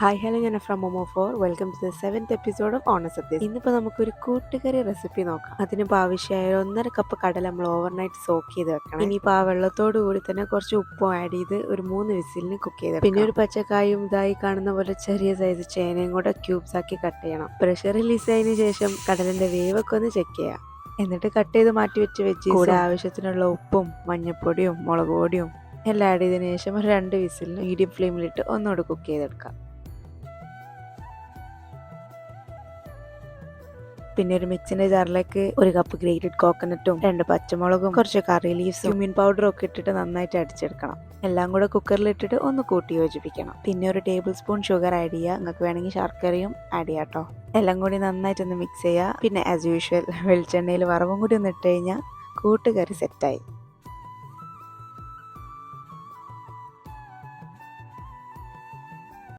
Hi hello, ഞാൻ from Momo four. Welcome to the 7th episode of Onasadya. ഇന്നിപ്പോൾ നമുക്കൊരു കൂട്ടുകറി റെസിപ്പി നോക്കാം. അതിനിപ്പോൾ ആവശ്യമായ 1.5 കപ്പ് കടല നമ്മൾ ഓവർനൈറ്റ് സോക്ക് ചെയ്ത് വെക്കണം. ഇനിയിപ്പോൾ ആ വെള്ളത്തോട് കൂടി തന്നെ കുറച്ച് ഉപ്പും ആഡ് ചെയ്ത് ഒരു 3 വിസിലിന് കുക്ക് ചെയ്ത്. പിന്നെ ഒരു പച്ചക്കായും ഇതായി കാണുന്ന പോലെ ചെറിയ സൈസ് ചേനയും കൂടെ ക്യൂബ്സ് ആക്കി കട്ട് ചെയ്യണം. പ്രഷർ റിലീസ് ആയതിനു ശേഷം കടലിന്റെ വേവൊക്കെ ഒന്ന് ചെക്ക് ചെയ്യാം. എന്നിട്ട് കട്ട് ചെയ്ത് മാറ്റി വെച്ച് കൂടെ ആവശ്യത്തിനുള്ള ഉപ്പും മഞ്ഞൾപ്പൊടിയും മുളക് പൊടിയും എല്ലാം ആഡ് ചെയ്തതിനു ശേഷം ഒരു 2 വിസിലിന് മീഡിയം ഫ്ലെയിമിലിട്ട് ഒന്നുകൂടെ കുക്ക് ചെയ്തെടുക്കാം. പിന്നെ ഒരു മിക്സിന്റെ ജാറിലേക്ക് 1 കപ്പ് ഗ്രേറ്റഡ് കോക്കനട്ടും 2 പച്ചമുളകും കുറച്ച് കറി ലീവ്സും ക്യുമിൻ പൗഡറും ഒക്കെ ഇട്ടിട്ട് നന്നായിട്ട് അടിച്ചെടുക്കണം. എല്ലാം കൂടെ കുക്കറിൽ ഇട്ടിട്ട് ഒന്ന് കൂട്ടി യോജിപ്പിക്കണം. പിന്നെ ഒരു ടേബിൾ സ്പൂൺ ഷുഗർ ആഡ് ചെയ്യുക. നിങ്ങൾക്ക് വേണമെങ്കിൽ ശർക്കരയും ആഡ് ചെയ്യാം കേട്ടോ. എല്ലാം കൂടി നന്നായിട്ടൊന്ന് മിക്സ് ചെയ്യുക. പിന്നെ ആസ് യൂഷ്വൽ വെളിച്ചെണ്ണയിൽ വറവും കൂടി ഒന്ന് ഇട്ട് കഴിഞ്ഞാൽ കൂട്ടുകറി സെറ്റായി.